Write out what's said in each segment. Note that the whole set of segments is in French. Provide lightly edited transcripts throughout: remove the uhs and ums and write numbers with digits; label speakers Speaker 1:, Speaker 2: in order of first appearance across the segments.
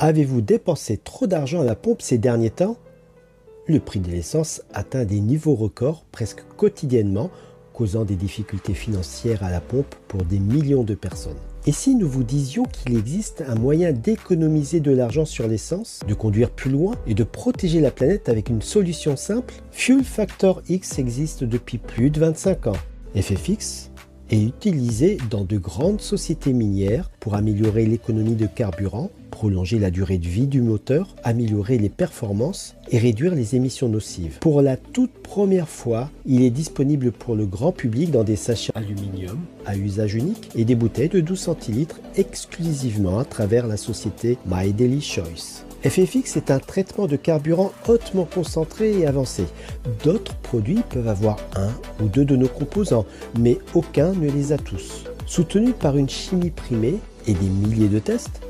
Speaker 1: Avez-vous dépensé trop d'argent à la pompe ces derniers temps? Le prix de l'essence atteint des niveaux records presque quotidiennement, causant des difficultés financières à la pompe pour des millions de personnes. Et si nous vous disions qu'il existe un moyen d'économiser de l'argent sur l'essence, de conduire plus loin et de protéger la planète avec une solution simple? Fuel Factor X existe depuis plus de 25 ans. FFX est utilisé dans de grandes sociétés minières pour améliorer l'économie de carburant, prolonger la durée de vie du moteur, améliorer les performances et réduire les émissions nocives. Pour la toute première fois, il est disponible pour le grand public dans des sachets aluminium à usage unique et des bouteilles de 12 centilitres exclusivement à travers la société My Daily Choice. FFX est un traitement de carburant hautement concentré et avancé. D'autres produits peuvent avoir un ou deux de nos composants, mais aucun ne les a tous. Soutenu par une chimie primée et des milliers de tests,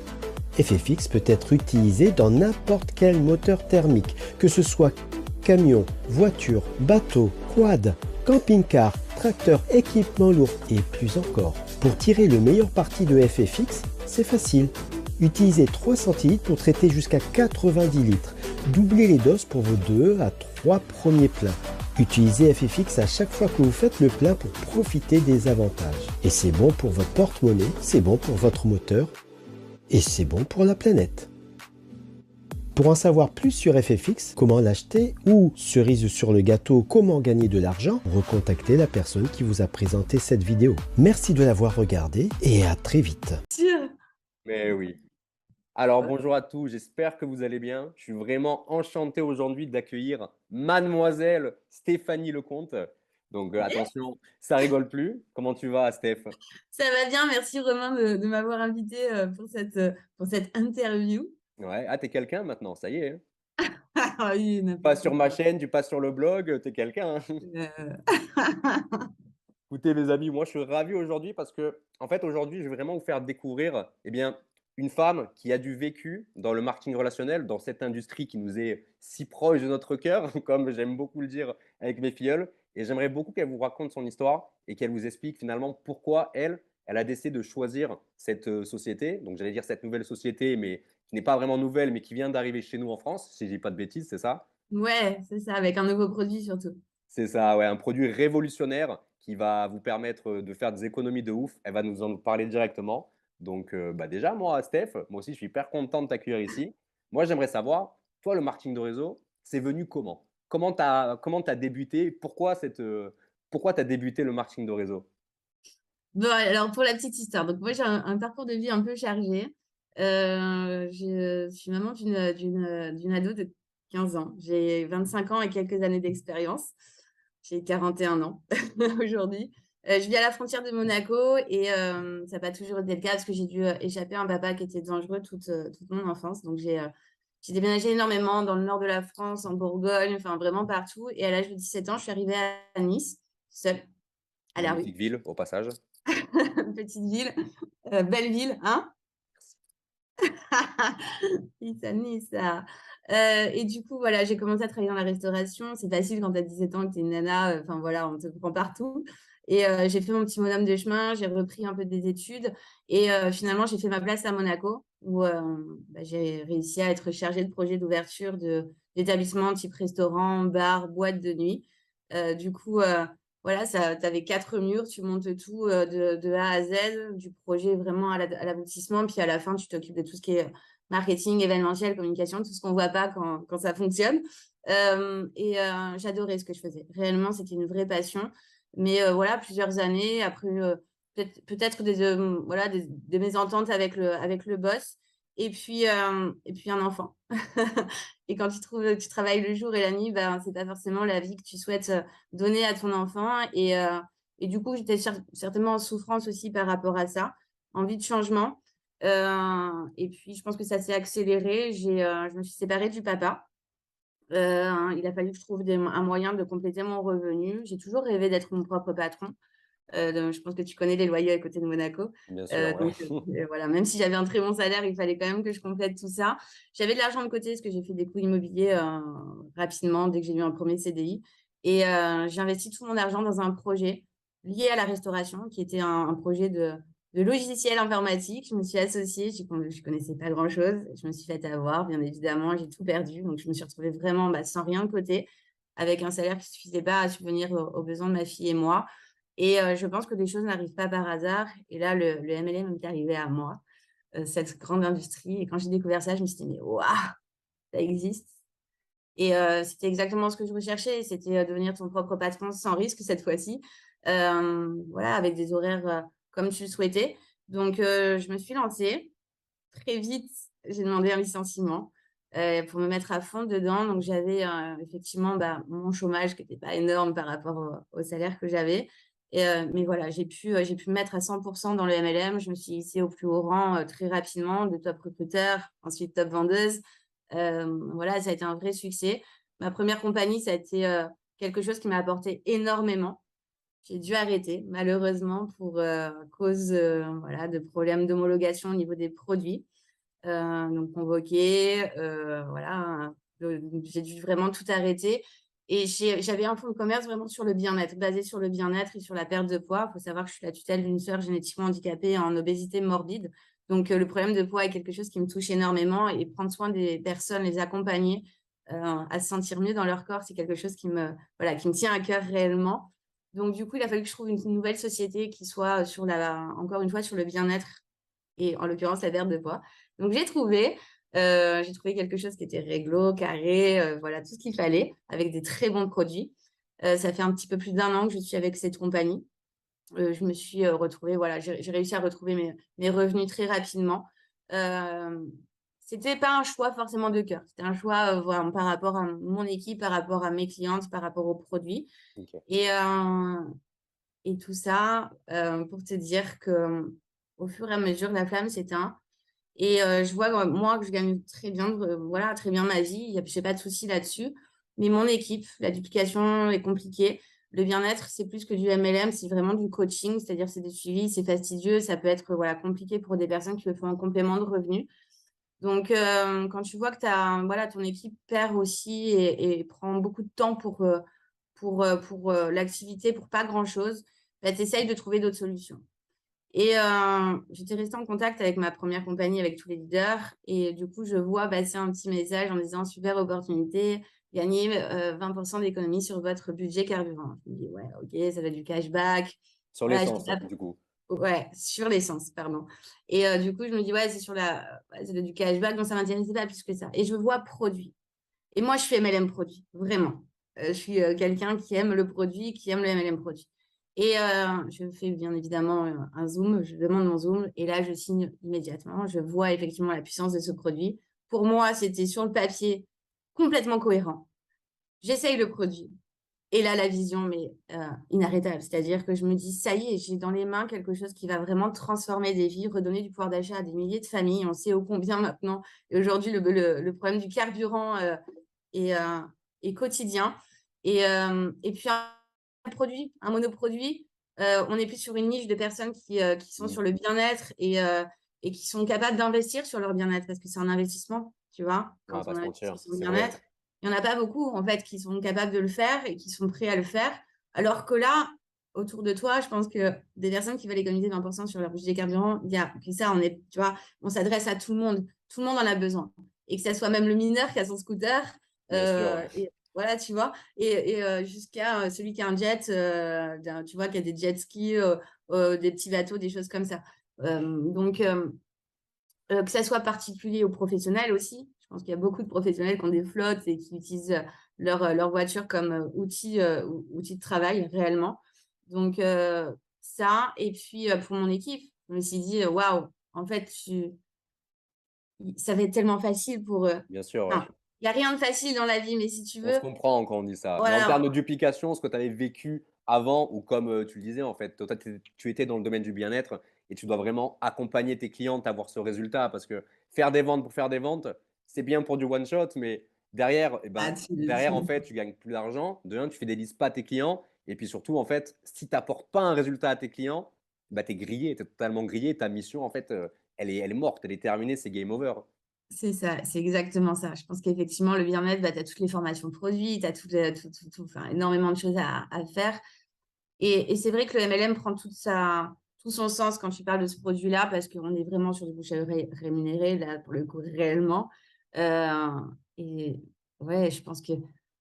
Speaker 1: FFX peut être utilisé dans n'importe quel moteur thermique, que ce soit camion, voiture, bateau, quad, camping-car, tracteur, équipement lourd et plus encore. Pour tirer le meilleur parti de FFX, c'est facile. Utilisez 3 centilitres pour traiter jusqu'à 90 litres. Doublez les doses pour vos 2 à 3 premiers pleins. Utilisez FFX à chaque fois que vous faites le plein pour profiter des avantages. Et c'est bon pour votre porte-monnaie, c'est bon pour votre moteur et c'est bon pour la planète. Pour en savoir plus sur FFX, comment l'acheter ou, cerise sur le gâteau, comment gagner de l'argent, recontactez la personne qui vous a présenté cette vidéo. Merci de l'avoir regardée et à très vite.
Speaker 2: Mais oui. Alors bonjour à tous, j'espère que vous allez bien. Je suis vraiment enchanté aujourd'hui d'accueillir mademoiselle Stéphanie Lecomte. Donc attention, ça rigole plus. Comment tu vas, Steph?
Speaker 3: Ça va bien, merci Romain de m'avoir invité pour cette interview.
Speaker 2: Ouais, ah t'es quelqu'un maintenant, ça y est, hein.
Speaker 3: Ah oui,
Speaker 2: Tu passes
Speaker 3: n'importe
Speaker 2: sur ma
Speaker 3: quoi.
Speaker 2: chaîne, tu passes sur le blog, t'es quelqu'un, hein.
Speaker 3: Euh,
Speaker 2: Écoutez les amis, moi je suis ravi aujourd'hui parce que en fait aujourd'hui je vais vraiment vous faire découvrir une femme qui a du vécu dans le marketing relationnel, dans cette industrie qui nous est si proche de notre cœur, comme j'aime beaucoup le dire avec mes filleuls. Et j'aimerais beaucoup qu'elle vous raconte son histoire et qu'elle vous explique finalement pourquoi elle a décidé de choisir cette société. Donc j'allais dire cette nouvelle société, mais qui n'est pas vraiment nouvelle, mais qui vient d'arriver chez nous en France, si je dis pas de bêtises, c'est ça?
Speaker 3: ouais, c'est ça, avec un nouveau produit surtout.
Speaker 2: C'est ça, ouais, un produit révolutionnaire qui va vous permettre, de faire des économies de ouf. Elle va nous en parler directement. Donc, bah, déjà, moi, Steph, moi aussi, je suis hyper content de t'accueillir ici. Moi, j'aimerais savoir, toi, le marketing de réseau, c'est venu comment? Comment tu as débuté? Pourquoi tu as débuté le marketing de réseau?
Speaker 3: Bon, alors pour la petite histoire, donc moi j'ai un parcours de vie un peu chargé. Je suis maman d'une ado de 15 ans. J'ai 25 ans et quelques années d'expérience. J'ai 41 ans aujourd'hui. Je vis à la frontière de Monaco et ça n'a pas toujours été le cas parce que j'ai dû échapper à un papa qui était dangereux toute mon enfance. Donc j'ai déménagé énormément dans le nord de la France, en Bourgogne, enfin vraiment partout. Et à l'âge de 17 ans, je suis arrivée à Nice, seule, à la rue.
Speaker 2: Magnifique ville, au passage.
Speaker 3: Petite ville, belle ville, hein? Nice, Nice, ça. Et du coup, voilà, j'ai commencé à travailler dans la restauration. C'est facile quand tu as 17 ans et que tu es une nana. Enfin, voilà, on te prend partout. Et j'ai fait mon petit bonhomme de chemin. J'ai repris un peu des études. Et finalement, j'ai fait ma place à Monaco où j'ai réussi à être chargée de projet d'ouverture d'établissements type restaurant, bar, boîte de nuit. Du coup, voilà, tu avais 4 murs, tu montes tout de A à Z, du projet vraiment à l'aboutissement. Puis à la fin, tu t'occupes de tout ce qui est marketing, événementiel, communication, tout ce qu'on ne voit pas quand ça fonctionne. J'adorais ce que je faisais. Réellement, c'était une vraie passion. Mais voilà, plusieurs années, après peut-être voilà, des mésententes avec le boss. Et puis un enfant. Et quand tu travailles le jour et la nuit, ben, c'est pas forcément la vie que tu souhaites donner à ton enfant. Et du coup, j'étais certainement en souffrance aussi par rapport à ça, envie de changement. Et puis, je pense que ça s'est accéléré. Je me suis séparée du papa. Il a fallu que je trouve un moyen de compléter mon revenu. J'ai toujours rêvé d'être mon propre patron. Donc je pense que tu connais les loyers à côté de Monaco.
Speaker 2: Bien sûr, ouais.
Speaker 3: Voilà, même si j'avais un très bon salaire, il fallait quand même que je complète tout ça. J'avais de l'argent de côté parce que j'ai fait des coups immobiliers rapidement dès que j'ai eu un premier CDI. Et j'ai investi tout mon argent dans un projet lié à la restauration, qui était un projet de de logiciels informatiques. Je me suis associée, je ne connaissais pas grand-chose. Je me suis fait avoir, bien évidemment, j'ai tout perdu. Donc, je me suis retrouvée vraiment sans rien de côté, avec un salaire qui ne suffisait pas à subvenir aux besoins de ma fille et moi. Et je pense que les choses n'arrivent pas par hasard. Et là, le MLM est arrivé à moi, cette grande industrie. Et quand j'ai découvert ça, je me suis dit, mais waouh, ça existe. Et c'était exactement ce que je recherchais. C'était devenir ton propre patron sans risque cette fois-ci. Voilà, avec des horaires comme tu le souhaitais. Donc, je me suis lancée. Très vite, j'ai demandé un licenciement pour me mettre à fond dedans. Donc, j'avais effectivement mon chômage qui n'était pas énorme par rapport au salaire que j'avais. Mais voilà, j'ai pu me mettre à 100% dans le MLM. Je me suis hissée au plus haut rang très rapidement, de top recruteur, ensuite top vendeuse. Voilà, ça a été un vrai succès. Ma première compagnie, ça a été quelque chose qui m'a apporté énormément. J'ai dû arrêter, malheureusement, pour cause voilà, de problèmes d'homologation au niveau des produits. Donc, convoqué, voilà, j'ai dû vraiment tout arrêter. Et j'avais un fonds de commerce vraiment sur le bien-être, basé sur le bien-être et sur la perte de poids. Il faut savoir que je suis la tutelle d'une sœur génétiquement handicapée en obésité morbide. Donc, le problème de poids est quelque chose qui me touche énormément et prendre soin des personnes, les accompagner à se sentir mieux dans leur corps, c'est quelque chose voilà, qui me tient à cœur réellement. Donc, du coup, il a fallu que je trouve une nouvelle société qui soit encore une fois, sur le bien-être et en l'occurrence, la perte de poids. Donc, j'ai trouvé quelque chose qui était réglo, carré, voilà, tout ce qu'il fallait, avec des très bons produits. Ça fait un petit peu plus d'1 an que je suis avec cette compagnie. Je me suis retrouvée, voilà, j'ai réussi à retrouver mes revenus très rapidement. C'était pas un choix forcément de cœur, c'était un choix voilà, par rapport à mon équipe, par rapport à mes clientes, par rapport aux produits.
Speaker 2: Ok.
Speaker 3: Et tout ça pour te dire que au fur et à mesure, la flamme s'éteint. Et je vois, moi, que je gagne très bien, voilà, très bien ma vie. Je n'ai pas de souci là-dessus. Mais mon équipe, la duplication est compliquée. Le bien-être, c'est plus que du MLM, c'est vraiment du coaching. C'est-à-dire, c'est des suivis, c'est fastidieux. Ça peut être voilà, compliqué pour des personnes qui le font en complément de revenus. Donc, quand tu vois que voilà, ton équipe perd aussi et prend beaucoup de temps pour l'activité, pour pas grand-chose, tu essayes de trouver d'autres solutions. Et j'étais restée en contact avec ma première compagnie, avec tous les leaders. Et du coup, je vois passer un petit message en disant super opportunité, gagner 20% d'économie sur votre budget carburant. Je me dis, ouais, ok, ça va être du cashback.
Speaker 2: Sur
Speaker 3: Voilà,
Speaker 2: l'essence, du coup.
Speaker 3: ouais, sur l'essence, pardon. Et du coup, je me dis, ouais, c'est du cashback, donc ça ne m'intéressait pas plus que ça. Et je vois produit. Et moi, je suis MLM produit, vraiment. Je suis quelqu'un qui aime le produit, qui aime le MLM produit. Et je fais bien évidemment un zoom, je demande mon zoom et là, je signe immédiatement. Je vois effectivement la puissance de ce produit. Pour moi, c'était sur le papier complètement cohérent. J'essaye le produit. Et là, la vision, mais inarrêtable. C'est-à-dire que je me dis, ça y est, j'ai dans les mains quelque chose qui va vraiment transformer des vies, redonner du pouvoir d'achat à des milliers de familles. On sait ô combien maintenant. Et aujourd'hui, le problème du carburant et quotidien. Et puis, un produit, un monoproduit, on est plus sur une niche de personnes qui sont sur le bien-être et qui sont capables d'investir sur leur bien-être parce que c'est un investissement, tu vois,
Speaker 2: On va
Speaker 3: quand
Speaker 2: pas
Speaker 3: on
Speaker 2: se
Speaker 3: investit
Speaker 2: mentir,
Speaker 3: sur son
Speaker 2: c'est vrai.
Speaker 3: bien-être. Il n'y en a pas beaucoup, en fait, qui sont capables de le faire et qui sont prêts à le faire. Alors que là, autour de toi, je pense que des personnes qui veulent économiser 20% sur leur budget carburant, il y a que ça, tu vois, on s'adresse à tout le monde. Tout le monde en a besoin. Et que ce soit même le mineur qui a son scooter,
Speaker 2: Bien sûr.
Speaker 3: et voilà, tu vois, et jusqu'à celui qui a un jet, tu vois, qui a des jet skis, des petits bateaux, des choses comme ça. Donc, que ça soit particulier ou professionnel aussi. Je pense qu'il y a beaucoup de professionnels qui ont des flottes et qui utilisent leur voiture comme outil de travail réellement. Donc, ça. Et puis, pour mon équipe, je me suis dit, waouh, en fait, ça va être tellement facile pour eux.
Speaker 2: Bien sûr, ouais.
Speaker 3: Enfin, il n'y a rien de facile dans la vie, mais si tu
Speaker 2: On se
Speaker 3: veux,
Speaker 2: comprend quand on dit ça. Mais en termes de
Speaker 3: voilà,
Speaker 2: duplication, ce que tu avais vécu avant, ou comme tu le disais, en fait, toi, tu étais dans le domaine du bien-être et tu dois vraiment accompagner tes clientes à avoir ce résultat parce que faire des ventes pour faire des ventes, c'est bien pour du one shot, mais derrière, en fait, tu gagnes plus d'argent. De un, tu fidélises pas tes clients. Et puis surtout, en fait, si tu n'apportes pas un résultat à tes clients, tu es grillé, tu es totalement grillé. Ta mission, en fait, elle est morte, elle est terminée, c'est game over.
Speaker 3: c'est ça, c'est exactement ça. Je pense qu'effectivement, le bien-être, tu as toutes les formations produits, tu as enfin, énormément de choses à faire. Et c'est vrai que le MLM prend toute tout son sens quand tu parles de ce produit-là, parce qu'on est vraiment sur du bouche à oreille rémunéré, là, pour le coup, réellement. Et ouais, je pense que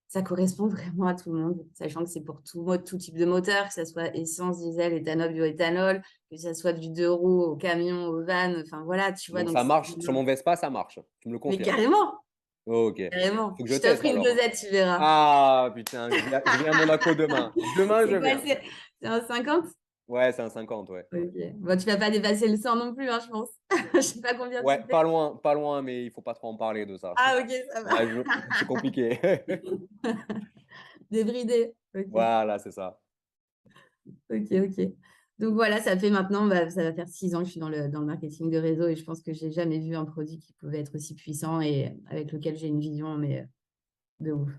Speaker 3: ça correspond vraiment à tout le monde, sachant que c'est pour tout type de moteur, que ce soit essence, diesel, éthanol, bioéthanol, que ce soit du 2 roues au camion, au van, enfin voilà, tu vois,
Speaker 2: Donc
Speaker 3: donc
Speaker 2: ça
Speaker 3: c'est
Speaker 2: marche sur mon Vespa, ça marche. Tu me le
Speaker 3: mais
Speaker 2: confirmes?
Speaker 3: carrément,
Speaker 2: OK.
Speaker 3: carrément.
Speaker 2: Faut que je
Speaker 3: Je
Speaker 2: teste
Speaker 3: t'offre une
Speaker 2: alors.
Speaker 3: dosette, tu verras.
Speaker 2: Ah putain, je viens à Monaco demain. Demain, je
Speaker 3: C'est quoi,
Speaker 2: viens.
Speaker 3: c'est un 50?
Speaker 2: Ouais, c'est un 50, ouais.
Speaker 3: OK. Bon, tu vas pas dépasser le 100 non plus, hein, je pense. Je sais pas combien
Speaker 2: Ouais,
Speaker 3: tu fais.
Speaker 2: pas loin, mais il faut pas trop en parler de ça.
Speaker 3: Ah OK, ça va.
Speaker 2: Ouais, c'est compliqué.
Speaker 3: Débridé. OK.
Speaker 2: Voilà, c'est ça.
Speaker 3: OK, OK. Donc voilà, ça fait maintenant, bah, ça va faire 6 ans que je suis dans le marketing de réseau et je pense que j'ai jamais vu un produit qui pouvait être aussi puissant et avec lequel j'ai une vision, mais de ouf.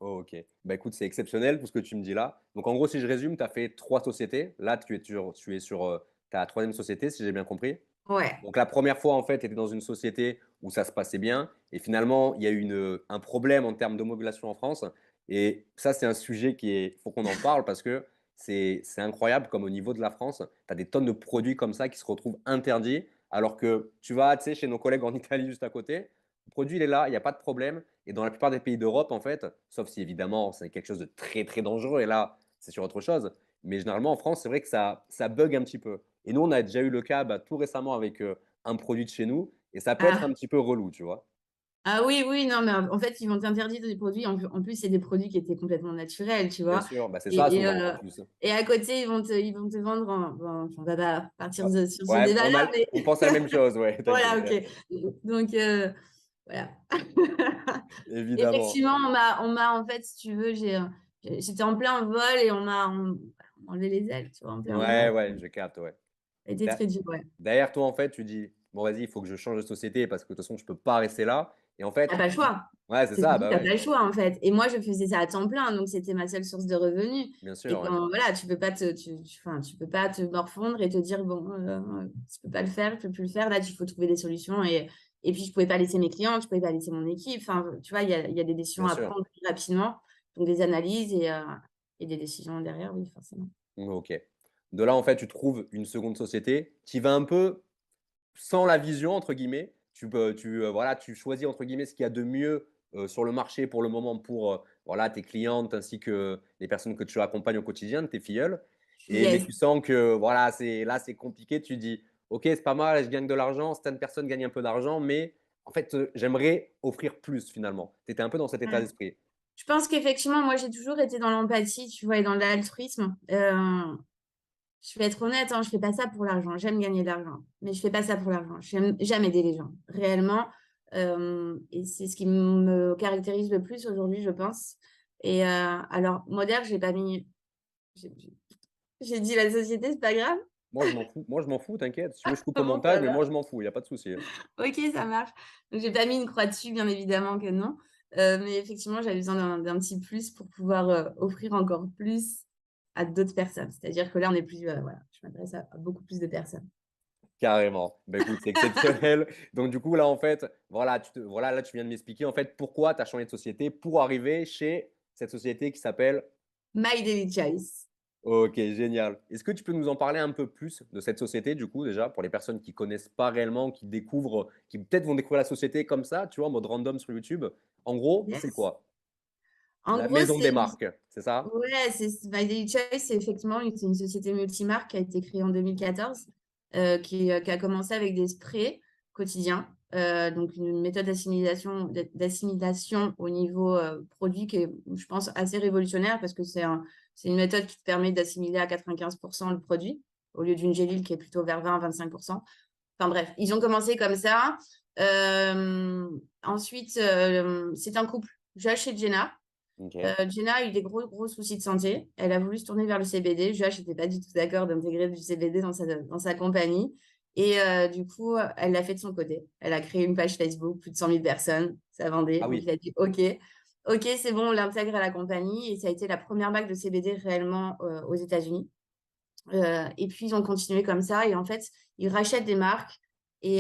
Speaker 2: OK. Bah, écoute, c'est exceptionnel tout ce que tu me dis là. Donc en gros, si je résume, tu as fait 3 sociétés. Là, tu es sur, ta 3e société, si j'ai bien compris?
Speaker 3: Ouais.
Speaker 2: Donc la première fois, en fait, tu étais dans une société où ça se passait bien et finalement, il y a eu un problème en termes d'homologation en France et ça, c'est un sujet qui est faut qu'on en parle parce que c'est incroyable comme au niveau de la France, tu as des tonnes de produits comme ça qui se retrouvent interdits alors que tu vas, tu sais, chez nos collègues en Italie juste à côté, le produit, il est là, il y a pas de problème et dans la plupart des pays d'Europe, en fait, sauf si évidemment, c'est quelque chose de très, très dangereux et là, c'est sur autre chose, mais généralement en France, c'est vrai que ça bug un petit peu et nous, on a déjà eu le cas, bah, tout récemment avec, un produit de chez nous et ça peut être un
Speaker 3: Ah.
Speaker 2: petit peu relou, tu vois?
Speaker 3: Ah oui, oui, non, mais en fait, ils vont t'interdire des produits. En plus, c'est des produits qui étaient complètement naturels, tu
Speaker 2: Bien
Speaker 3: vois.
Speaker 2: sûr, bah, c'est ça
Speaker 3: Et, et,
Speaker 2: souvent en
Speaker 3: euh,
Speaker 2: plus.
Speaker 3: et à côté, ils vont te vendre. Bon, on va pas partir
Speaker 2: Ah,
Speaker 3: sur ce
Speaker 2: ouais,
Speaker 3: débat-là, mais
Speaker 2: on pense à la même chose, ouais,
Speaker 3: voilà,
Speaker 2: t'inquiète.
Speaker 3: ok. Donc, voilà.
Speaker 2: Évidemment.
Speaker 3: Effectivement, on m'a, en fait, si tu veux, j'étais en plein vol et on m'a enlevé les ailes, tu vois, en plein
Speaker 2: Ouais,
Speaker 3: vol.
Speaker 2: ouais, je capte, ouais.
Speaker 3: C'était
Speaker 2: Da
Speaker 3: très dur, ouais.
Speaker 2: Derrière toi, en fait, tu dis: «Bon vas-y, il faut que je change de société parce que de toute façon, je peux pas rester là» et en
Speaker 3: T'as
Speaker 2: fait,
Speaker 3: pas le choix.
Speaker 2: ouais, c'est
Speaker 3: C'est
Speaker 2: ça,
Speaker 3: surtout que
Speaker 2: bah,
Speaker 3: tu as
Speaker 2: ouais,
Speaker 3: pas le choix, en fait. Et moi, je faisais ça à temps plein, donc c'était ma seule source de revenus.
Speaker 2: bien
Speaker 3: Et
Speaker 2: sûr, ouais.
Speaker 3: quand voilà, tu peux pas enfin, tu peux pas te morfondre et te dire: «Bon, je peux pas le faire, je peux plus le faire». Là, il faut trouver des solutions et puis je pouvais pas laisser mes clients, je pouvais pas laisser mon équipe. Enfin, tu vois, il y a des décisions
Speaker 2: Bien
Speaker 3: à
Speaker 2: sûr.
Speaker 3: prendre plus rapidement, donc des analyses et des décisions derrière, oui, forcément.
Speaker 2: OK. De là, en fait, tu trouves une seconde société qui va un peu sans la vision entre guillemets, voilà, tu choisis entre guillemets ce qu'il y a de mieux, sur le marché pour le moment pour, voilà, tes clientes ainsi que les personnes que tu accompagnes au quotidien, tes filleuls mais
Speaker 3: Yes.
Speaker 2: tu sens que voilà, c'est compliqué, tu dis: «OK, c'est pas mal, je gagne de l'argent, certaines personnes gagnent un peu d'argent, mais en fait, j'aimerais offrir plus finalement». Tu étais un peu dans cet état
Speaker 3: Ouais.
Speaker 2: d'esprit?
Speaker 3: Je pense qu'effectivement, moi, j'ai toujours été dans l'empathie, tu vois? Et dans l'altruisme. Je vais être honnête, hein, je fais pas ça pour l'argent. J'aime gagner de l'argent, mais je fais pas ça pour l'argent. J'aime aider les gens, réellement. Et c'est ce qui me caractérise le plus aujourd'hui, je pense. Et alors, moderne, j'ai pas mis. J'ai dit la société, c'est pas grave.
Speaker 2: Moi je m'en fous, t'inquiète. Si tu veux, je coupe au
Speaker 3: Bon,
Speaker 2: montage,
Speaker 3: ça
Speaker 2: mais
Speaker 3: va.
Speaker 2: moi je m'en fous, il y a pas de souci.
Speaker 3: Ok, ça marche. Donc, j'ai pas mis une croix dessus, bien évidemment que non. Mais effectivement, j'avais besoin d'un petit plus pour pouvoir offrir encore plus à d'autres personnes. C'est-à-dire que là, on est plus. Voilà, je m'adresse à beaucoup plus de personnes.
Speaker 2: Carrément. Bah, écoute, c'est exceptionnel. Donc du coup, là, en fait, voilà, là, tu viens de m'expliquer, en fait, pourquoi tu as changé de société pour arriver chez cette société qui s'appelle
Speaker 3: My Daily Choice.
Speaker 2: OK, génial. Est-ce que tu peux nous en parler un peu plus de cette société, du coup, déjà, pour les personnes qui connaissent pas réellement, qui découvrent, qui peut-être vont découvrir la société comme ça, tu vois, en mode random sur YouTube? En gros, c'est
Speaker 3: Yes.
Speaker 2: quoi?
Speaker 3: En
Speaker 2: La
Speaker 3: gros,
Speaker 2: maison
Speaker 3: c'est
Speaker 2: des marques, c'est ça?
Speaker 3: ouais, My Daily Choice, c'est effectivement c'est une société multimarque qui a été créée en 2014, qui a commencé avec des sprays quotidiens, donc une méthode d'assimilation au niveau produit qui est, je pense, assez révolutionnaire parce que c'est une méthode qui te permet d'assimiler à 95% le produit au lieu d'une gélule qui est plutôt vers 20-25%. Enfin bref, ils ont commencé comme ça. Ensuite, c'est un couple, Josh et Jenna.
Speaker 2: OK.
Speaker 3: Jenna a eu des gros soucis de santé. Elle a voulu se tourner vers le CBD. Josh n'était pas du tout d'accord d'intégrer du CBD dans sa compagnie. Et du coup, elle l'a fait de son côté. Elle a créé une page Facebook, plus de 100 000 personnes. Ça vendait.
Speaker 2: Ah
Speaker 3: Donc, il
Speaker 2: oui.
Speaker 3: a dit OK. OK, c'est bon, on l'intègre à la compagnie. Et ça a été la première marque de CBD réellement aux États-Unis. Et puis, ils ont continué comme ça. Et en fait, ils rachètent des marques et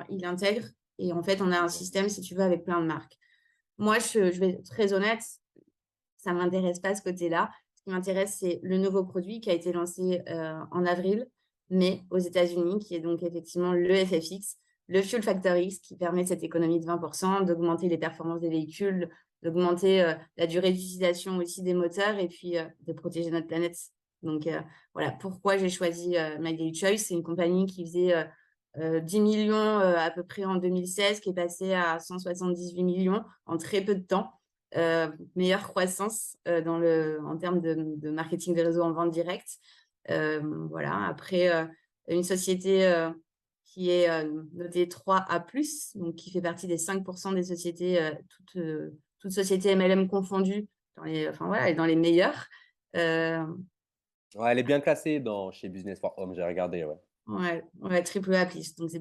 Speaker 3: ils l'intègrent. Et en fait, on a un
Speaker 2: OK.
Speaker 3: système, si tu veux, avec plein de marques. Moi, je vais être très honnête, ça ne m'intéresse pas ce côté-là. Ce qui m'intéresse, c'est le nouveau produit qui a été lancé en avril, mais aux États-Unis, qui est donc effectivement le FFX, le Fuel Factor X, qui permet cette économie de 20%, d'augmenter les performances des véhicules, d'augmenter la durée d'utilisation aussi des moteurs et puis de protéger notre planète. Donc voilà pourquoi j'ai choisi My Daily Choice. C'est une compagnie qui faisait 10 millions à peu près en 2016, qui est passée à 178 millions en très peu de temps. Meilleure croissance en termes de marketing des réseaux en vente directe. Voilà. Après, une société qui est notée 3A+, donc qui fait partie des 5% des sociétés, toutes sociétés MLM confondues, enfin, voilà, et dans les meilleures.
Speaker 2: Ouais, elle est bien classée chez Business for Home, j'ai regardé, ouais.
Speaker 3: Ouais, triple A+, donc c'est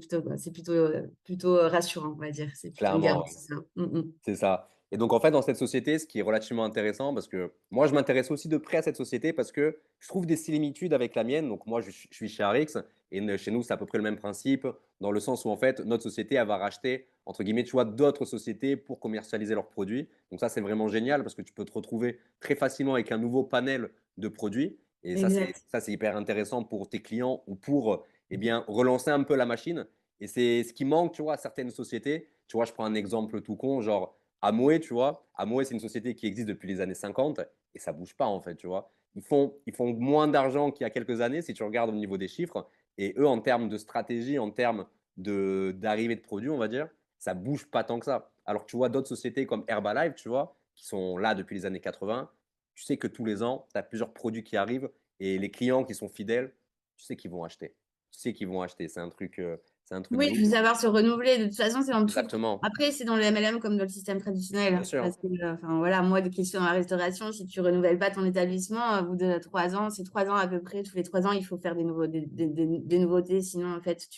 Speaker 3: plutôt rassurant, on va dire. C'est plutôt une
Speaker 2: Clairement, ouais.
Speaker 3: garantie, ça. Mm, mm.
Speaker 2: C'est ça. Et donc, en fait, dans cette société, ce qui est relativement intéressant, parce que moi, je m'intéresse aussi de près à cette société parce que je trouve des similitudes avec la mienne. Donc, moi, je suis chez Arix et chez nous, c'est à peu près le même principe, dans le sens où, en fait, notre société, elle va racheter, entre guillemets, tu vois, d'autres sociétés pour commercialiser leurs produits. Donc, ça, c'est vraiment génial parce que tu peux te retrouver très facilement avec un nouveau panel de produits. Et
Speaker 3: Exact.
Speaker 2: ça, c'est hyper intéressant pour tes clients ou pour, eh bien, relancer un peu la machine. Et c'est ce qui manque, tu vois, à certaines sociétés. Tu vois, je prends un exemple tout con, genre Amway, tu vois. Amway, c'est une société qui existe depuis les années 50 et ça bouge pas, en fait, tu vois. Ils font moins d'argent qu'il y a quelques années si tu regardes au niveau des chiffres. Et eux, en termes de stratégie, en termes d'arrivée de produits, on va dire, ça bouge pas tant que ça. Alors que tu vois d'autres sociétés comme Herbalife, tu vois, qui sont là depuis les années 80, tu sais que tous les ans, tu as plusieurs produits qui arrivent et les clients qui sont fidèles, tu sais qu'ils vont acheter. Tu sais qu'ils vont acheter. C'est un truc
Speaker 3: Oui,
Speaker 2: de
Speaker 3: il
Speaker 2: ouf.
Speaker 3: faut savoir se renouveler. De toute façon, c'est dans tout.
Speaker 2: Exactement.
Speaker 3: Après, c'est dans le MLM comme dans le système traditionnel.
Speaker 2: Bien sûr.
Speaker 3: Parce que, enfin, voilà, moi, des questions dans la restauration, si tu renouvelles pas ton établissement, au bout de 3 ans, c'est 3 ans à peu près. Tous les 3 ans, il faut faire des nouveautés. Sinon, en fait,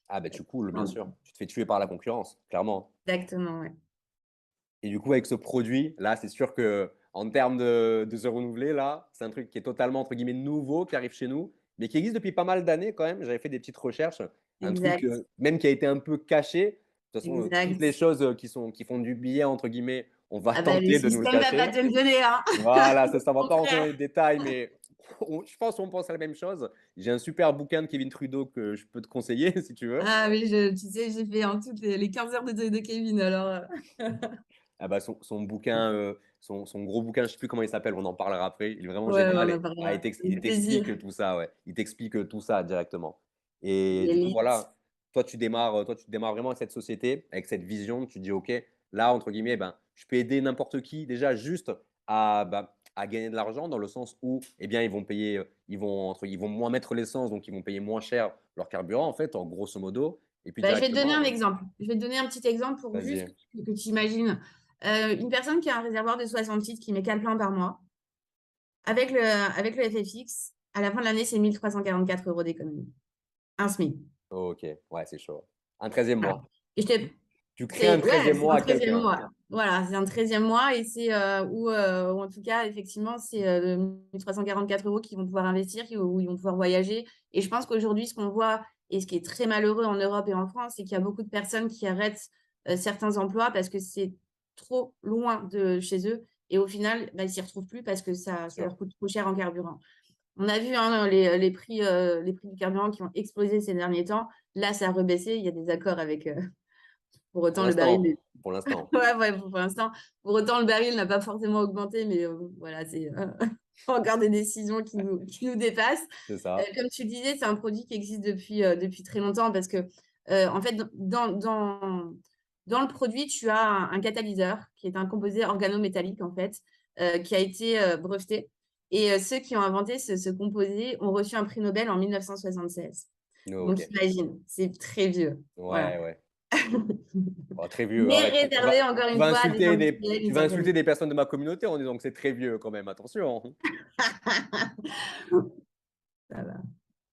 Speaker 2: Ah ben tu coules, bien
Speaker 3: enfin,
Speaker 2: sûr. Tu te fais tuer par la concurrence, clairement.
Speaker 3: exactement, ouais.
Speaker 2: Et du coup, avec ce produit, là, c'est sûr que en termes de se renouveler, là, c'est un truc qui est totalement, entre guillemets, nouveau, qui arrive chez nous, mais qui existe depuis pas mal d'années quand même. J'avais fait des petites recherches. Un truc
Speaker 3: Exact.
Speaker 2: même qui a été un peu caché. De toute façon, toutes les
Speaker 3: Exact.
Speaker 2: choses qui font du billet, entre guillemets, on va
Speaker 3: Ah ben, le
Speaker 2: tenter de nous le
Speaker 3: système va pas
Speaker 2: cacher.
Speaker 3: te le donner, hein.
Speaker 2: Voilà, ça ne va
Speaker 3: Au
Speaker 2: pas rentrer dans
Speaker 3: contraire.
Speaker 2: les détails, mais je pense qu'on pense à la même chose. J'ai un super bouquin de Kevin Trudeau que je peux te conseiller si tu veux.
Speaker 3: Ah oui, tu sais, j'ai fait en toutes les 15 heures de Kevin, alors.
Speaker 2: Ah bah son bouquin, son gros bouquin, je ne sais plus comment il s'appelle, on en parlera après. Il est vraiment
Speaker 3: Ouais, on
Speaker 2: génial.
Speaker 3: en
Speaker 2: Ah,
Speaker 3: parlera.
Speaker 2: il
Speaker 3: Avec plaisir.
Speaker 2: t'explique tout ça, ouais. Il t'explique tout ça directement. Et du coup,
Speaker 3: L'élite.
Speaker 2: voilà, toi, tu démarres vraiment avec cette société, avec cette vision. Tu dis, OK, là, entre guillemets, ben, je peux aider n'importe qui déjà juste à gagner de l'argent dans le sens où, eh bien, ils vont payer, ils vont moins mettre l'essence, donc ils vont payer moins cher leur carburant, en fait, en grosso modo. Et puis
Speaker 3: Bah, je vais te donner un
Speaker 2: directement,
Speaker 3: exemple. Je vais te donner un petit exemple pour juste
Speaker 2: vas-y.
Speaker 3: que tu imagines. Une personne qui a un réservoir de 60 litres qui met 4 plans par mois, avec le FFX, à la fin de l'année, c'est 1 344 euros d'économie. Un SMIC.
Speaker 2: OK, ouais, c'est chaud. Un treizième
Speaker 3: Voilà.
Speaker 2: mois.
Speaker 3: Et
Speaker 2: Tu crées un
Speaker 3: ouais,
Speaker 2: treizième
Speaker 3: c'est un
Speaker 2: mois à
Speaker 3: 13e
Speaker 2: quelqu'un.
Speaker 3: mois. Voilà, c'est un 13e mois et c'est où en tout cas, effectivement, c'est 1 344 euros qu'ils vont pouvoir investir, où ils vont pouvoir voyager. Et je pense qu'aujourd'hui, ce qu'on voit et ce qui est très malheureux en Europe et en France, c'est qu'il y a beaucoup de personnes qui arrêtent certains emplois parce que c'est trop loin de chez eux. Et au final, bah, ils ne s'y retrouvent plus parce que
Speaker 2: Bien
Speaker 3: ça
Speaker 2: sûr.
Speaker 3: leur coûte trop cher en carburant. On a vu hein, les prix du carburant qui ont explosé ces derniers temps. Là, ça a rebaissé. Il y a des accords avec. Pour
Speaker 2: Pour
Speaker 3: autant, le baril
Speaker 2: l'instant. Pour l'instant.
Speaker 3: ouais, pour l'instant. Pour autant, le baril n'a pas forcément augmenté, mais voilà, c'est encore des décisions qui nous dépassent.
Speaker 2: C'est ça.
Speaker 3: Comme tu le disais, c'est un produit qui existe depuis très longtemps parce que, en fait, dans le produit, tu as un catalyseur qui est un composé organométallique, en fait, qui a été breveté. Et ceux qui ont inventé ce composé ont reçu un prix Nobel en 1976. Donc,
Speaker 2: OK.
Speaker 3: imagine, c'est très vieux. Voilà.
Speaker 2: Ouais, ouais. Oh, très vieux,
Speaker 3: Mais
Speaker 2: arrête.
Speaker 3: réservé encore une fois à des industriels
Speaker 2: Tu
Speaker 3: d'une
Speaker 2: vas
Speaker 3: certaine
Speaker 2: insulter
Speaker 3: époque.
Speaker 2: des personnes de ma communauté en disant que c'est très vieux quand même. Attention.
Speaker 3: Ça va.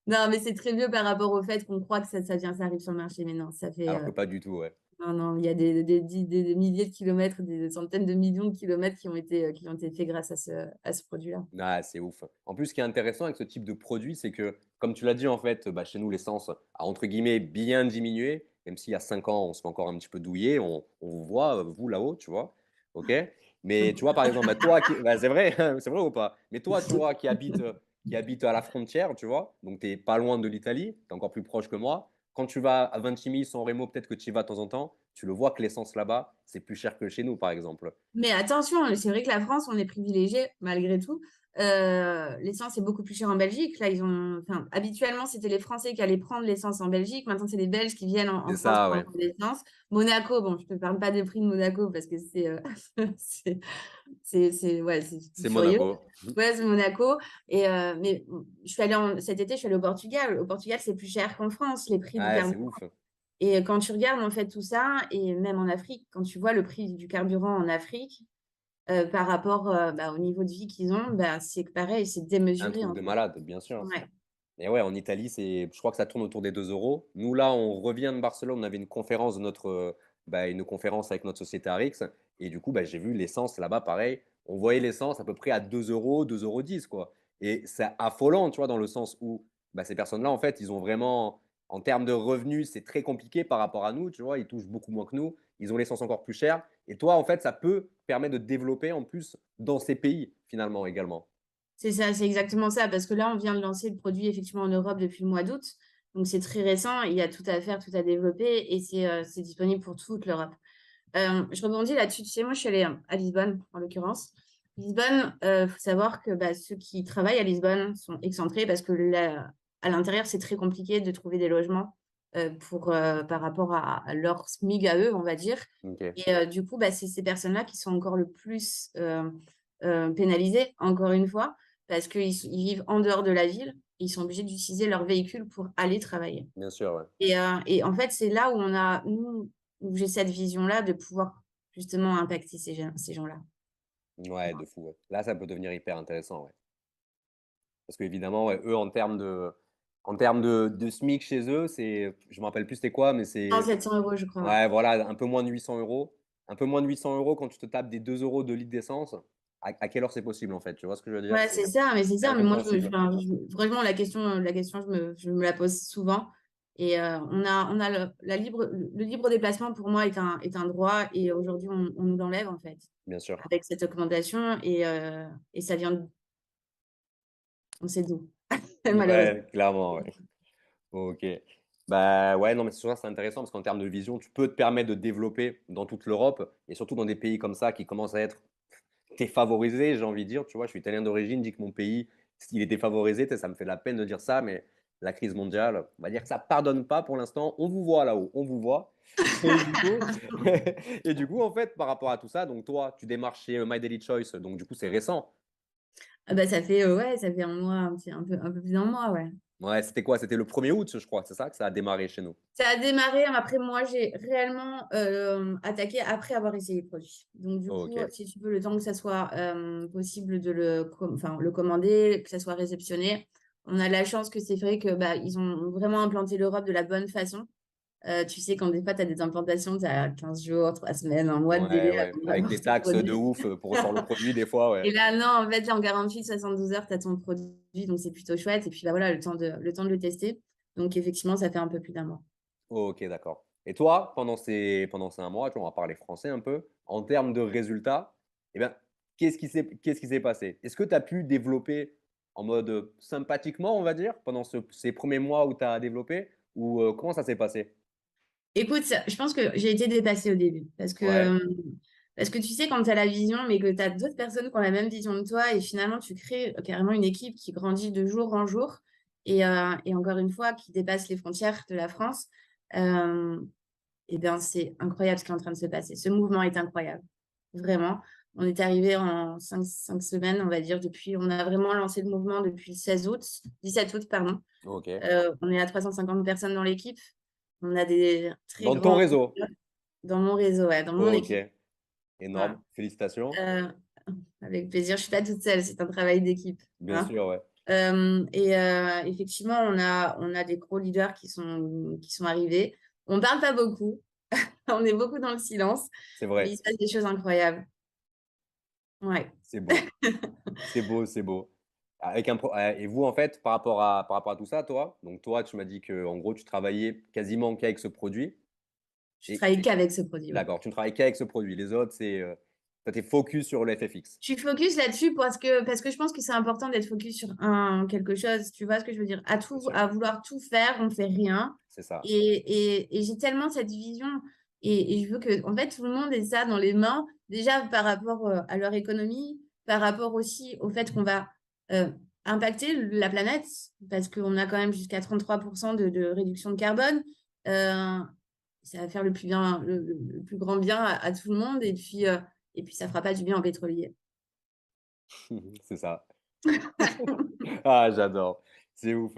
Speaker 3: Non, mais c'est très vieux par rapport au fait qu'on croit que ça arrive sur le marché. Mais non, ça fait.
Speaker 2: Alors que pas du tout, ouais.
Speaker 3: Non, non, il y a des milliers de kilomètres, des centaines de millions de kilomètres qui ont été faits grâce à ce produit-là.
Speaker 2: Ah, c'est ouf. En plus, ce qui est intéressant avec ce type de produit, c'est que, comme tu l'as dit, en fait, bah, chez nous, l'essence a, entre guillemets, bien diminué, même s'il y a 5 ans, on se fait encore un petit peu douiller, on vous voit, vous là-haut, tu vois. OK? Mais tu vois, par exemple, bah, toi, c'est vrai, c'est vrai ou pas? Mais toi, tu vois, qui habite à la frontière, tu vois, donc tu es pas loin de l'Italie, tu es encore plus proche que moi. Quand tu vas à Ventimille, San Remo, peut-être que tu y vas de temps en temps, tu le vois que l'essence là-bas, c'est plus cher que chez nous, par exemple.
Speaker 3: Mais attention, c'est vrai que la France, on est privilégié malgré tout. L'essence est beaucoup plus chère en Belgique. Là, enfin, habituellement, c'était les Français qui allaient prendre l'essence en Belgique. Maintenant, c'est les Belges qui viennent en
Speaker 2: C'est
Speaker 3: France
Speaker 2: ça, ouais.
Speaker 3: prendre l'essence. Monaco, bon, je ne te parle pas des prix de Monaco parce que c'est ouais, c'est
Speaker 2: C'est
Speaker 3: furieux.
Speaker 2: Monaco.
Speaker 3: Ouais, c'est Monaco. Mais cet été, je suis allée au Portugal. Au Portugal, c'est plus cher qu'en France, les prix du
Speaker 2: Ouais, c'est
Speaker 3: carburant.
Speaker 2: ouf.
Speaker 3: Et quand tu regardes en fait tout ça, et même en Afrique, quand tu vois le prix du carburant en Afrique, par rapport au niveau de vie qu'ils ont, c'est pareil, c'est
Speaker 2: Un
Speaker 3: démesuré
Speaker 2: truc
Speaker 3: en
Speaker 2: de
Speaker 3: fait.
Speaker 2: malade, bien sûr.
Speaker 3: Ouais.
Speaker 2: Et ouais, en Italie, je crois que ça tourne autour des 2 euros. Nous, là, on revient de Barcelone, on avait une conférence une conférence avec notre société Arix. Et du coup, j'ai vu l'essence là-bas, pareil. On voyait l'essence à peu près à 2 euros, 2,10 € quoi. Et c'est affolant, tu vois, dans le sens où ces personnes-là, en fait, ils ont vraiment, en termes de revenus, c'est très compliqué par rapport à nous, tu vois, ils touchent beaucoup moins que nous. Ils ont l'essence encore plus chère. Et toi, en fait, ça peut permettre de développer en plus dans ces pays, finalement, également.
Speaker 3: C'est ça, c'est exactement ça, parce que là, on vient de lancer le produit effectivement en Europe depuis le mois d'août. Donc, c'est très récent, il y a tout à faire, tout à développer, et c'est disponible pour toute l'Europe. Je rebondis là-dessus. Tu sais, moi, je suis allée à Lisbonne, en l'occurrence. Lisbonne, faut savoir que ceux qui travaillent à Lisbonne sont excentrés parce que là, à l'intérieur, c'est très compliqué de trouver des logements par rapport à leur SMIG à eux, on va dire.
Speaker 2: Ok,
Speaker 3: Et du coup, c'est ces personnes-là qui sont encore le plus pénalisées, encore une fois, parce qu'ils vivent en dehors de la ville. Ils sont obligés d'utiliser leur véhicule pour aller travailler.
Speaker 2: bien sûr, ouais.
Speaker 3: Et en fait, c'est là où où j'ai cette vision-là de pouvoir justement impacter ces gens-là.
Speaker 2: Ouais, de fou, ouais. Là, ça peut devenir hyper intéressant, ouais. Parce qu'évidemment, ouais, eux, en termes de SMIC chez eux, je me rappelle plus c'était quoi, mais
Speaker 3: Non,
Speaker 2: c'est,
Speaker 3: 700 €, je crois.
Speaker 2: ouais, voilà, un peu moins de 800 euros. Un peu moins de 800 euros quand tu te tapes des 2 euros de litre d'essence. À quelle heure c'est possible, en fait? Tu vois ce que je veux dire?
Speaker 3: Ouais, c'est ça, mais c'est
Speaker 2: C'est
Speaker 3: ça. Mais moi,
Speaker 2: incompréhensible.
Speaker 3: enfin, vraiment, la question, je me la pose souvent. Et on a le libre déplacement, pour moi, est un droit. Et aujourd'hui, on nous l'enlève, en fait,
Speaker 2: Bien sûr.
Speaker 3: avec cette augmentation. Et ça vient, on sait d'où, malheureusement.
Speaker 2: Ouais, clairement, ouais. Ok. Bah ouais, non, mais sur ça, c'est intéressant parce qu'en termes de vision, tu peux te permettre de développer dans toute l'Europe et surtout dans des pays comme ça qui commencent à être défavorisés, j'ai envie de dire. Tu vois, je suis italien d'origine, dis que mon pays, il est défavorisé, tu sais, ça me fait de la peine de dire ça, mais la crise mondiale, on va dire que ça pardonne pas pour l'instant. On vous voit là-haut, on vous voit. Et du coup, et du coup, en fait, par rapport à tout ça, donc toi, tu démarches chez My Daily Choice, donc du coup, c'est récent.
Speaker 3: Ah ouais, ça fait un mois, un peu plus d'un mois, ouais.
Speaker 2: Ouais, c'était quoi? C'était le 1er août, je crois, c'est ça que ça a démarré chez nous.
Speaker 3: Ça a démarré, après moi, j'ai réellement attaqué après avoir essayé le produit. Donc, du coup,
Speaker 2: Ok.
Speaker 3: si tu veux, le temps que ça soit possible de le commander, que ça soit réceptionné, on a la chance que c'est vrai que ils ont vraiment implanté l'Europe de la bonne façon. Tu sais, quand des fois, tu as des implantations, tu as 15 jours, 3 semaines, un mois de
Speaker 2: Ouais,
Speaker 3: délai
Speaker 2: ouais.
Speaker 3: avant
Speaker 2: Avec
Speaker 3: d'avoir
Speaker 2: des
Speaker 3: ton
Speaker 2: taxes de
Speaker 3: produit.
Speaker 2: ouf pour recevoir le produit, des fois, ouais.
Speaker 3: Et là, non, en fait, là, en 48, 72 heures, tu as ton produit, donc c'est plutôt chouette. Et puis, voilà, le temps de le tester. Donc, effectivement, ça fait un peu plus d'un mois.
Speaker 2: Ok, d'accord. Et toi, pendant ces un mois, tu vois, on va parler français un peu, en termes de résultats, eh bien, qu'est-ce qui s'est passé? Est-ce que tu as pu développer en mode sympathiquement, on va dire, pendant ces premiers mois où tu as développé, ou comment ça s'est passé?
Speaker 3: Écoute, je pense que j'ai été dépassée au début
Speaker 2: Ouais,
Speaker 3: parce que tu sais, quand tu as la vision, mais que tu as d'autres personnes qui ont la même vision de toi, et finalement, tu crées carrément une équipe qui grandit de jour en jour et encore une fois, qui dépasse les frontières de la France. Euh, et bien, c'est incroyable ce qui est en train de se passer. Ce mouvement est incroyable, vraiment. On est arrivé en 5 semaines, on va dire, on a vraiment lancé le mouvement depuis le 17 août, pardon.
Speaker 2: ok.
Speaker 3: On est à 350 personnes dans l'équipe. On a des très
Speaker 2: Dans ton
Speaker 3: grands
Speaker 2: réseau?
Speaker 3: dans mon réseau, ouais, dans mon
Speaker 2: Ok,
Speaker 3: équipe.
Speaker 2: énorme.
Speaker 3: Voilà.
Speaker 2: Félicitations.
Speaker 3: Euh, Avec plaisir. Je suis pas toute seule, c'est un travail d'équipe,
Speaker 2: Bien
Speaker 3: hein.
Speaker 2: sûr, ouais.
Speaker 3: Effectivement, on a des gros leaders qui sont arrivés. On parle pas beaucoup, on est beaucoup dans le silence,
Speaker 2: C'est
Speaker 3: mais
Speaker 2: vrai.
Speaker 3: il se passe des choses incroyables. Ouais.
Speaker 2: C'est beau. C'est beau, c'est beau. Et vous, en fait, par rapport à tout ça, toi, donc toi, tu m'as dit que en gros, tu travaillais quasiment qu'avec ce produit.
Speaker 3: Je
Speaker 2: Et,
Speaker 3: travaille qu'avec ce produit, ouais.
Speaker 2: d'accord, tu ne travailles qu'avec ce produit. Les autres, c'est Tu es focus sur le FFX.
Speaker 3: Je suis focus là-dessus parce que je pense que c'est important d'être focus sur quelque chose. Tu vois ce que je veux dire?
Speaker 2: Bien sûr,
Speaker 3: À vouloir tout faire, on ne fait rien.
Speaker 2: c'est ça.
Speaker 3: Et j'ai tellement cette vision et je veux que, en fait, tout le monde ait ça dans les mains, déjà par rapport à leur économie, par rapport aussi au fait qu'on va euh, impacter la planète parce qu'on a quand même jusqu'à 33% de réduction de carbone. Euh, Ça va faire le plus bien, le plus grand bien à tout le monde et puis ça fera pas du bien aux pétroliers.
Speaker 2: C'est ça. Ah, j'adore. C'est ouf.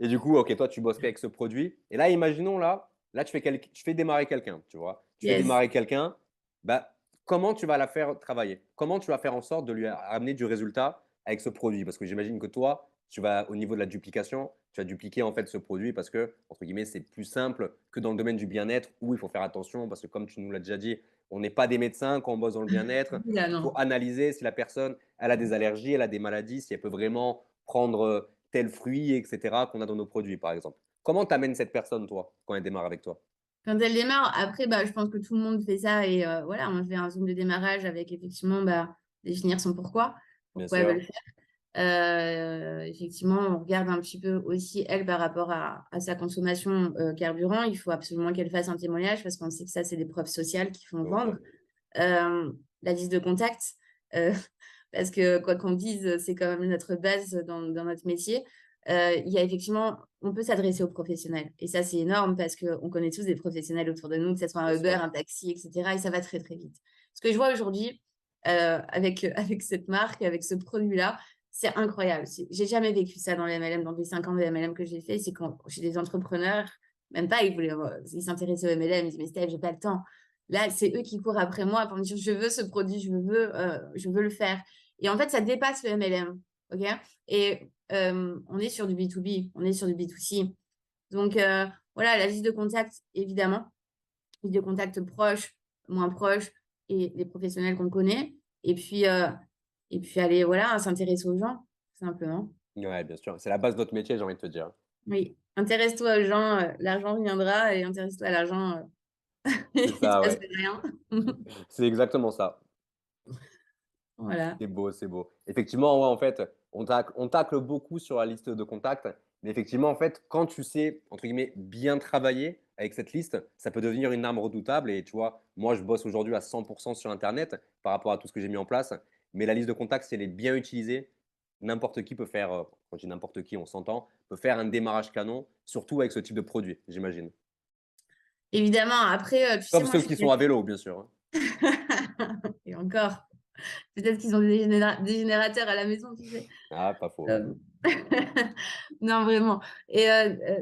Speaker 2: Et du coup, ok, toi, tu bosses qu'avec ce produit. Et là, imaginons, là tu fais démarrer quelqu'un, tu vois. Tu fais
Speaker 3: Yes.
Speaker 2: démarrer quelqu'un, bah, comment tu vas la faire travailler? Comment tu vas faire en sorte de lui amener du résultat avec ce produit? Parce que j'imagine que toi, tu vas, au niveau de la duplication, tu vas dupliquer en fait ce produit parce que, entre guillemets, c'est plus simple que dans le domaine du bien-être où il faut faire attention parce que, comme tu nous l'as déjà dit, on n'est pas des médecins quand on bosse dans le bien-être.
Speaker 3: Là,
Speaker 2: Il faut
Speaker 3: non.
Speaker 2: analyser si la personne, elle a des allergies, elle a des maladies, si elle peut vraiment prendre tel fruit, etc., qu'on a dans nos produits, par exemple. Comment tu amènes cette personne, toi, quand elle démarre avec toi?
Speaker 3: Quand elle démarre, après, bah, je pense que tout le monde fait ça et voilà, on fait un zoom de démarrage avec effectivement bah, définir son pourquoi,
Speaker 2: Bien
Speaker 3: pourquoi elle veut
Speaker 2: sûr.
Speaker 3: le faire. Effectivement, on regarde un petit peu aussi elle par rapport à sa consommation carburant. Il faut absolument qu'elle fasse un témoignage parce qu'on sait que ça, c'est des preuves sociales qui font
Speaker 2: Ok.
Speaker 3: vendre. La liste de contacts, euh, parce que quoi qu'on dise, c'est quand même notre base dans notre métier. Il y a effectivement, on peut s'adresser aux professionnels. Et ça, c'est énorme parce qu'on connaît tous des professionnels autour de nous, que ce soit
Speaker 2: Bien
Speaker 3: un Uber,
Speaker 2: sûr.
Speaker 3: un taxi, etc. Et ça va très, très vite. Ce que je vois aujourd'hui avec cette marque, avec ce produit-là, c'est incroyable. J'ai jamais vécu ça dans les MLM, dans les 5 ans de MLM que j'ai fait. C'est quand j'ai des entrepreneurs, même pas, ils s'intéressaient au MLM, ils disent, mais Steph, j'ai pas le temps. Là, c'est eux qui courent après moi pour me dire, je veux ce produit, je veux le faire. Et en fait, ça dépasse le MLM. OK? Et on est sur du B2B, on est sur du B2C. Donc, voilà, la liste de contacts, évidemment. Liste de contacts proches, moins proches et les professionnels qu'on connaît. Et puis aller, voilà, s'intéresser aux gens, simplement.
Speaker 2: Ouais, bien sûr. C'est la base de notre métier, j'ai envie de te dire.
Speaker 3: Oui, intéresse-toi aux gens, l'argent viendra et intéresse-toi à l'argent, il
Speaker 2: C'est
Speaker 3: ne se
Speaker 2: ça,
Speaker 3: passe
Speaker 2: ouais.
Speaker 3: rien.
Speaker 2: C'est exactement ça.
Speaker 3: Voilà.
Speaker 2: C'est beau, c'est beau. Effectivement, ouais, en fait, on tacle beaucoup sur la liste de contacts, mais effectivement, en fait, quand tu sais, entre guillemets, bien travailler avec cette liste, ça peut devenir une arme redoutable. Et tu vois, moi, je bosse aujourd'hui à 100% sur Internet par rapport à tout ce que j'ai mis en place, mais la liste de contacts, si elle est bien utilisée, n'importe qui peut faire, quand je dis n'importe qui, on s'entend, peut faire un démarrage canon, surtout avec ce type de produit, j'imagine.
Speaker 3: Évidemment, après, tu sais,
Speaker 2: Sauf
Speaker 3: moi,
Speaker 2: ceux
Speaker 3: je
Speaker 2: qui
Speaker 3: suis
Speaker 2: sont à vélo, bien sûr, hein.
Speaker 3: Et encore, peut-être qu'ils ont des générateurs à la maison, tu sais.
Speaker 2: Ah, pas faux.
Speaker 3: Euh, Non, vraiment. Et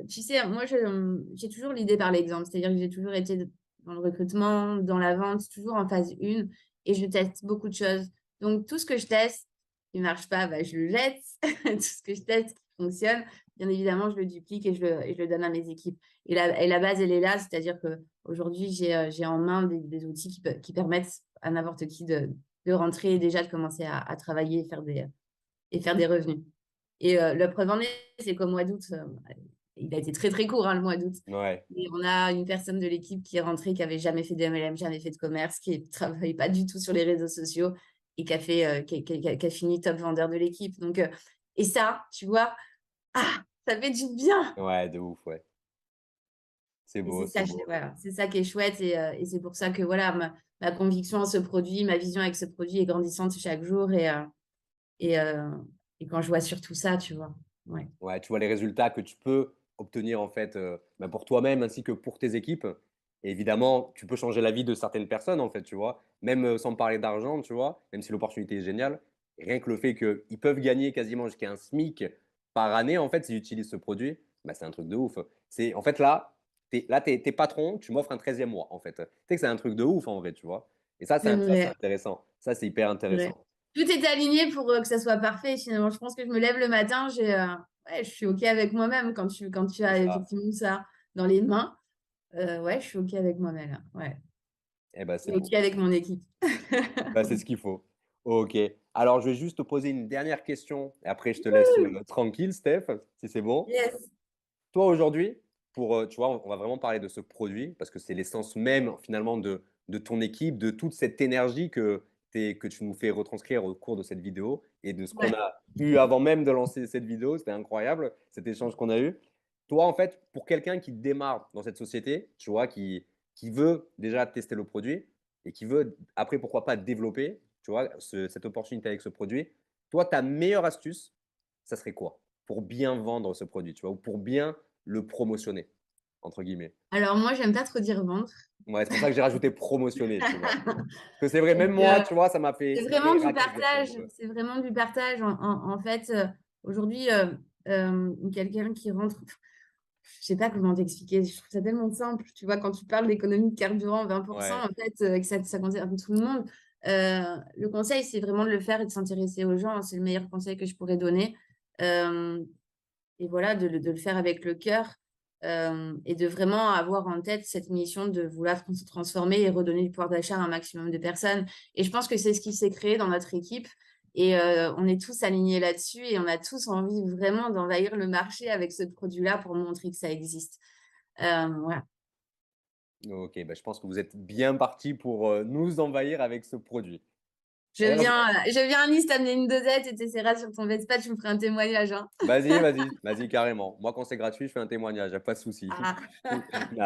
Speaker 3: tu sais, moi, j'ai toujours l'idée par l'exemple. C'est-à-dire que j'ai toujours été dans le recrutement, dans la vente, toujours en phase 1 et je teste beaucoup de choses. Donc, tout ce que je teste qui ne marche pas, bah, je le jette. Tout ce que je teste qui fonctionne, bien évidemment, je le duplique et je le donne à mes équipes. Et la base, elle est là. C'est-à-dire qu'aujourd'hui, j'ai en main des outils qui permettent à n'importe qui de rentrer et déjà de commencer à travailler et faire des revenus. Et la preuve en est, c'est qu'au mois d'août, il a été très très court, hein, le mois d'août.
Speaker 2: Ouais.
Speaker 3: Et on a une personne de l'équipe qui est rentrée, qui avait jamais fait de MLM, jamais fait de commerce, qui ne travaillait pas du tout sur les réseaux sociaux et qui a fait, qui a fini top vendeur de l'équipe. Donc, et ça, tu vois, ah, ça fait du bien.
Speaker 2: Ouais, de ouf, ouais. C'est
Speaker 3: Et
Speaker 2: beau, c'est beau.
Speaker 3: voilà, c'est ça qui est chouette. Et c'est pour ça que voilà, ma conviction en ce produit, ma vision avec ce produit est grandissante chaque jour. Et, euh, et quand je vois sur tout ça, tu vois. Ouais.
Speaker 2: Ouais, tu vois les résultats que tu peux obtenir en fait bah, pour toi-même ainsi que pour tes équipes. Et évidemment, tu peux changer la vie de certaines personnes en fait, tu vois. Même sans parler d'argent, tu vois, même si l'opportunité est géniale. Rien que le fait qu'ils peuvent gagner quasiment jusqu'à un SMIC par année en fait s'ils utilisent ce produit, bah, c'est un truc de ouf. C'est en fait t'es patron, tu m'offres un 13e mois en fait. Tu sais que c'est un truc de ouf en vrai, tu vois. Et
Speaker 3: C'est
Speaker 2: ça c'est
Speaker 3: vrai.
Speaker 2: intéressant. Ça c'est hyper
Speaker 3: Ouais.
Speaker 2: intéressant.
Speaker 3: Tout est aligné pour que ça soit parfait, finalement. Je pense que je me lève le matin, ouais, je suis OK avec moi-même quand tu
Speaker 2: C'est
Speaker 3: as
Speaker 2: ça.
Speaker 3: effectivement ça dans les mains. Ouais, je suis OK avec moi-même. Ouais.
Speaker 2: Eh ben c'est
Speaker 3: Et OK
Speaker 2: beau.
Speaker 3: avec mon équipe.
Speaker 2: Bah, c'est ce qu'il faut. Ok. Alors, je vais juste te poser une dernière question et après, je te laisse tranquille, Steph, si c'est bon.
Speaker 3: Yes.
Speaker 2: Toi, aujourd'hui, tu vois, on va vraiment parler de ce produit parce que c'est l'essence même, finalement, de ton équipe, de toute cette énergie que que tu nous fais retranscrire au cours de cette vidéo et de ce qu'on
Speaker 3: Ouais.
Speaker 2: a eu avant même de lancer cette vidéo. C'était incroyable, cet échange qu'on a eu. Toi, en fait, pour quelqu'un qui démarre dans cette société, tu vois, qui veut déjà tester le produit et qui veut, après, pourquoi pas développer, tu vois, cette opportunité avec ce produit, toi, ta meilleure astuce, ça serait quoi pour bien vendre ce produit, tu vois, ou pour bien le promotionner, entre guillemets?
Speaker 3: Alors moi, j'aime pas trop dire vendre.
Speaker 2: Ouais, c'est pour ça que j'ai rajouté promotionner, tu vois? Parce que c'est vrai,
Speaker 3: Donc,
Speaker 2: même moi, tu vois, ça m'a fait
Speaker 3: c'est vraiment
Speaker 2: très
Speaker 3: du
Speaker 2: raquer de dire ça un
Speaker 3: partage.
Speaker 2: peu.
Speaker 3: C'est vraiment du partage. En fait, aujourd'hui, quelqu'un qui rentre, je sais pas comment t'expliquer. Je trouve ça tellement simple. Tu vois, quand tu parles d'économie de carburant 20%,
Speaker 2: Ouais,
Speaker 3: en fait, que ça concerne tout le monde. Le conseil, c'est vraiment de le faire et de s'intéresser aux gens. C'est le meilleur conseil que je pourrais donner. Euh, et voilà, de le faire avec le cœur et de vraiment avoir en tête cette mission de vouloir se transformer et redonner du pouvoir d'achat à un maximum de personnes. Et je pense que c'est ce qui s'est créé dans notre équipe. Et on est tous alignés là-dessus et on a tous envie vraiment d'envahir le marché avec ce produit-là pour montrer que ça existe. Voilà.
Speaker 2: OK, bah, je pense que vous êtes bien partis pour, nous envahir avec ce produit.
Speaker 3: Je
Speaker 2: Et
Speaker 3: viens, je viens à Nice t'amener une dosette et tu essaieras sur ton Vespa, tu me feras un témoignage. Hein.
Speaker 2: vas-y, vas-y, vas-y carrément. Moi, quand c'est gratuit, je fais un témoignage, y a pas de souci.
Speaker 3: Ah.
Speaker 2: Non,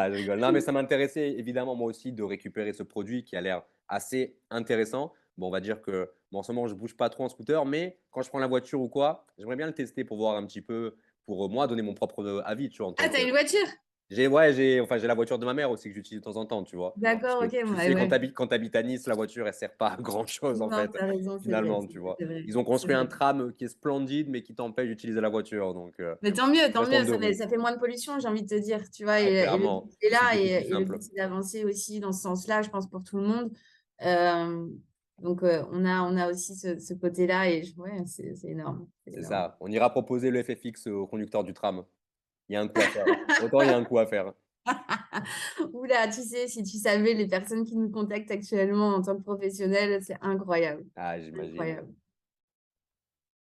Speaker 2: je rigole. Non, mais ça m'intéressait évidemment moi aussi de récupérer ce produit qui a l'air assez intéressant. Bon, on va dire que, bon, en ce moment, je bouge pas trop en scooter, mais quand je prends la voiture ou quoi, j'aimerais bien le tester pour voir un petit peu, pour, moi donner mon propre, avis, tu vois? En
Speaker 3: Ah,
Speaker 2: tant
Speaker 3: t'as
Speaker 2: que
Speaker 3: une voiture?
Speaker 2: j'ai la voiture de ma mère aussi que j'utilise de temps en temps, tu vois? Parce
Speaker 3: D'accord,
Speaker 2: que
Speaker 3: ok,
Speaker 2: tu
Speaker 3: ouais,
Speaker 2: sais
Speaker 3: ouais.
Speaker 2: quand tu habites à Nice, la voiture, elle sert pas à grand chose en
Speaker 3: Non,
Speaker 2: fait,
Speaker 3: t'as raison, c'est vrai,
Speaker 2: finalement, tu vois?
Speaker 3: c'est vrai,
Speaker 2: Ils ont
Speaker 3: c'est
Speaker 2: construit un
Speaker 3: vrai.
Speaker 2: tram, qui est splendide, mais qui t'empêche d'utiliser la voiture, donc
Speaker 3: Mais tant
Speaker 2: reste en
Speaker 3: mieux,
Speaker 2: 2 roues.
Speaker 3: ça fait moins de pollution, j'ai envie de te dire, tu vois,
Speaker 2: Ah
Speaker 3: et le but
Speaker 2: clairement,
Speaker 3: est
Speaker 2: puis c'est
Speaker 3: là,
Speaker 2: beaucoup plus
Speaker 3: et le
Speaker 2: simple.
Speaker 3: but c'est d'avancer aussi dans ce sens-là, je pense, pour tout le monde. Euh, donc, on a aussi ce côté-là, et ouais, c'est énorme, c'est
Speaker 2: C'est
Speaker 3: énorme.
Speaker 2: ça, on ira proposer le FFX au conducteur du tram. Il y a un coup à faire. Autant il y a un coup à faire.
Speaker 3: Oula, tu sais, si tu savais les personnes qui nous contactent actuellement en tant que professionnels, c'est incroyable,
Speaker 2: Ah j'imagine.
Speaker 3: incroyable.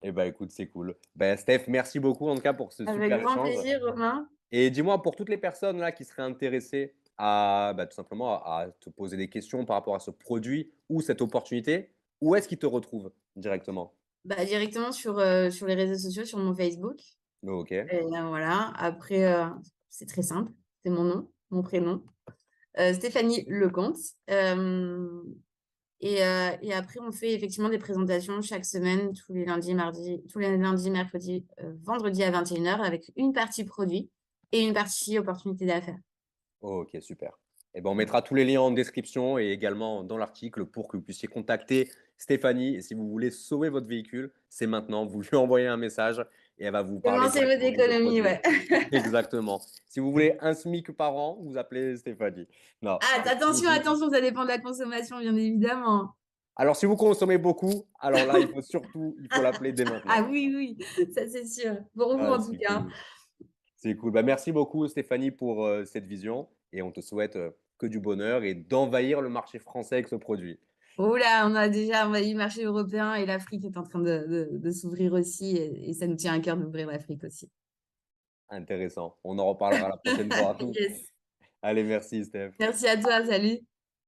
Speaker 2: Eh ben écoute, c'est cool. Ben Steph, merci beaucoup en tout cas pour ce
Speaker 3: Avec
Speaker 2: super
Speaker 3: grand
Speaker 2: échange
Speaker 3: plaisir, Romain.
Speaker 2: et dis-moi pour toutes les personnes là qui seraient intéressées à, bah, tout simplement à te poser des questions par rapport à ce produit ou cette opportunité, où est-ce qu'ils te retrouvent directement?
Speaker 3: Bah, directement sur les réseaux sociaux, sur mon Facebook.
Speaker 2: OK.
Speaker 3: Et voilà, après, c'est très simple, c'est mon nom, mon prénom, Stéphanie Lecomte. Et après, on fait effectivement des présentations chaque semaine, tous les lundis, mercredis, vendredis à 21h avec une partie produit et une partie opportunité d'affaires.
Speaker 2: OK, super. Et ben, on mettra tous les liens en description et également dans l'article pour que vous puissiez contacter Stéphanie. Et si vous voulez sauver votre véhicule, c'est maintenant. Vous lui envoyez un message et elle va vous parler
Speaker 3: Commencez vos
Speaker 2: directement de ce
Speaker 3: économies,
Speaker 2: produit.
Speaker 3: ouais.
Speaker 2: Exactement. Si vous voulez un SMIC par an, vous appelez Stéphanie. Non.
Speaker 3: Ah, attention, attention, ça dépend de la consommation, bien évidemment.
Speaker 2: Alors, si vous consommez beaucoup, alors là, il faut l'appeler dès
Speaker 3: Ah
Speaker 2: maintenant.
Speaker 3: oui, oui, ça c'est sûr. Pour vous
Speaker 2: Ah,
Speaker 3: en tout
Speaker 2: c'est
Speaker 3: cas.
Speaker 2: cool. C'est cool. Bah, merci beaucoup, Stéphanie, pour cette vision. Et on te souhaite que du bonheur et d'envahir le marché français avec ce produit.
Speaker 3: Oh là, on a déjà envahi le marché européen et l'Afrique est en train de s'ouvrir aussi et ça nous tient à cœur d'ouvrir l'Afrique aussi.
Speaker 2: Intéressant. On en reparlera la prochaine fois.
Speaker 3: Yes.
Speaker 2: Allez, merci, Steph.
Speaker 3: Merci à toi, salut.